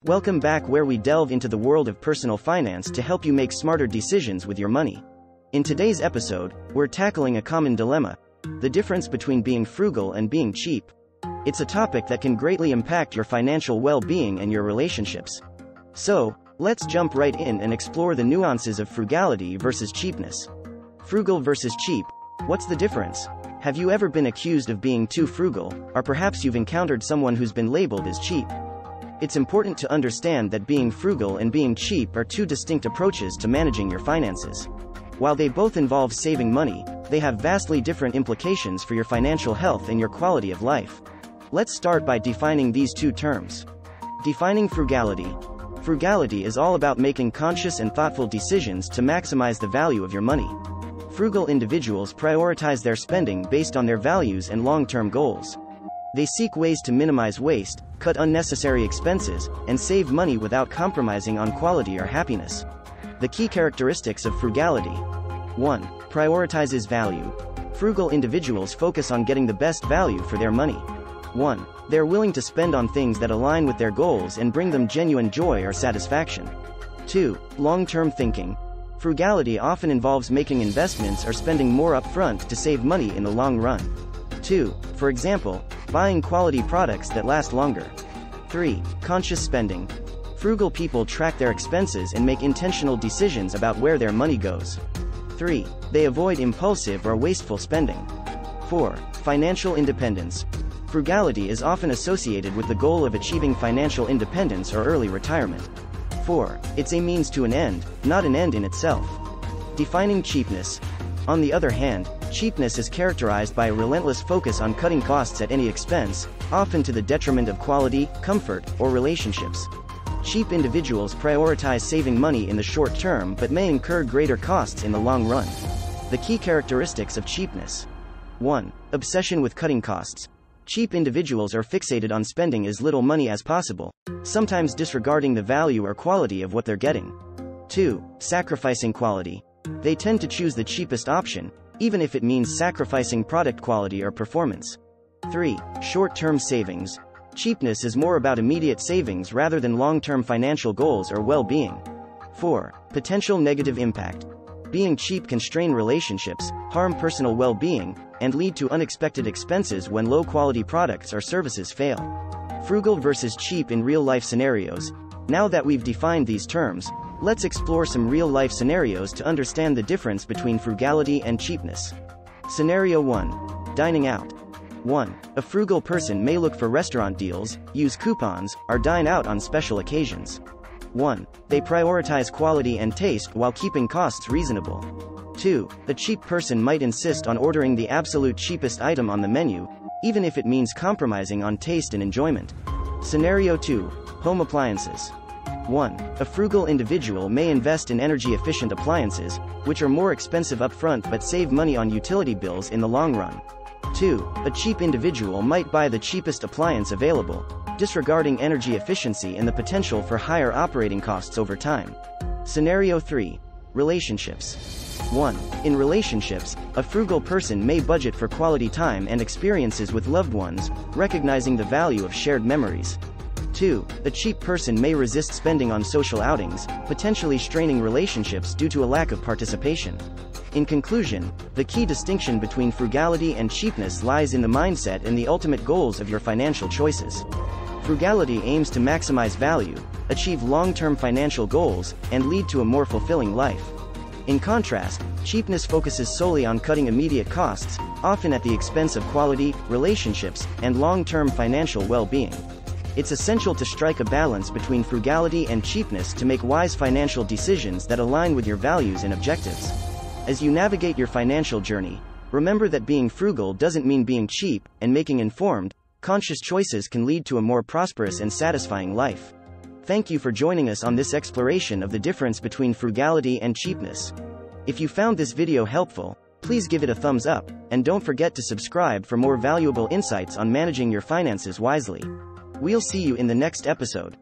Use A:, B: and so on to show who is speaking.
A: Welcome back, where we delve into the world of personal finance to help you make smarter decisions with your money. In today's episode, we're tackling a common dilemma: the difference between being frugal and being cheap. It's a topic that can greatly impact your financial well-being and your relationships. So, let's jump right in and explore the nuances of frugality versus cheapness. Frugal versus cheap. What's the difference? Have you ever been accused of being too frugal, or perhaps you've encountered someone who's been labeled as cheap? It's important to understand that being frugal and being cheap are two distinct approaches to managing your finances. While they both involve saving money, they have vastly different implications for your financial health and your quality of life. Let's start by defining these two terms. Defining frugality. Frugality is all about making conscious and thoughtful decisions to maximize the value of your money. Frugal individuals prioritize their spending based on their values and long-term goals. They seek ways to minimize waste, cut unnecessary expenses, and save money without compromising on quality or happiness. The key characteristics of frugality. 1. Prioritizes value. Frugal individuals focus on getting the best value for their money. 1. They're willing to spend on things that align with their goals and bring them genuine joy or satisfaction. 2. Long-term thinking. Frugality often involves making investments or spending more upfront to save money in the long run. 2. For example, buying quality products that last longer. 3. Conscious spending. Frugal people track their expenses and make intentional decisions about where their money goes. 3. They avoid impulsive or wasteful spending. 4. Financial independence. Frugality is often associated with the goal of achieving financial independence or early retirement. 4. It's a means to an end, not an end in itself. Defining cheapness. On the other hand, cheapness is characterized by a relentless focus on cutting costs at any expense, often to the detriment of quality, comfort, or relationships. Cheap individuals prioritize saving money in the short term but may incur greater costs in the long run. The key characteristics of cheapness. 1. Obsession with cutting costs. Cheap individuals are fixated on spending as little money as possible, sometimes disregarding the value or quality of what they're getting. 2. Sacrificing quality. They tend to choose the cheapest option, even if it means sacrificing product quality or performance. 3. Short-term savings. Cheapness is more about immediate savings rather than long-term financial goals or well-being. 4. Potential negative impact. Being cheap can strain relationships, harm personal well-being, and lead to unexpected expenses when low-quality products or services fail. Frugal versus cheap in real-life scenarios. Now that we've defined these terms, let's explore some real-life scenarios to understand the difference between frugality and cheapness. Scenario 1. Dining out. 1. A frugal person may look for restaurant deals, use coupons, or dine out on special occasions. 1. They prioritize quality and taste while keeping costs reasonable. 2. A cheap person might insist on ordering the absolute cheapest item on the menu, even if it means compromising on taste and enjoyment. Scenario 2. Home appliances. 1. A frugal individual may invest in energy-efficient appliances, which are more expensive upfront but save money on utility bills in the long run. 2. A cheap individual might buy the cheapest appliance available, disregarding energy efficiency and the potential for higher operating costs over time. Scenario 3. Relationships. 1. In relationships, a frugal person may budget for quality time and experiences with loved ones, recognizing the value of shared memories. 2. A cheap person may resist spending on social outings, potentially straining relationships due to a lack of participation. In conclusion, the key distinction between frugality and cheapness lies in the mindset and the ultimate goals of your financial choices. Frugality aims to maximize value, achieve long-term financial goals, and lead to a more fulfilling life. In contrast, cheapness focuses solely on cutting immediate costs, often at the expense of quality, relationships, and long-term financial well-being. It's essential to strike a balance between frugality and cheapness to make wise financial decisions that align with your values and objectives. As you navigate your financial journey, remember that being frugal doesn't mean being cheap, and making informed, conscious choices can lead to a more prosperous and satisfying life. Thank you for joining us on this exploration of the difference between frugality and cheapness. If you found this video helpful, please give it a thumbs up, and don't forget to subscribe for more valuable insights on managing your finances wisely. We'll see you in the next episode.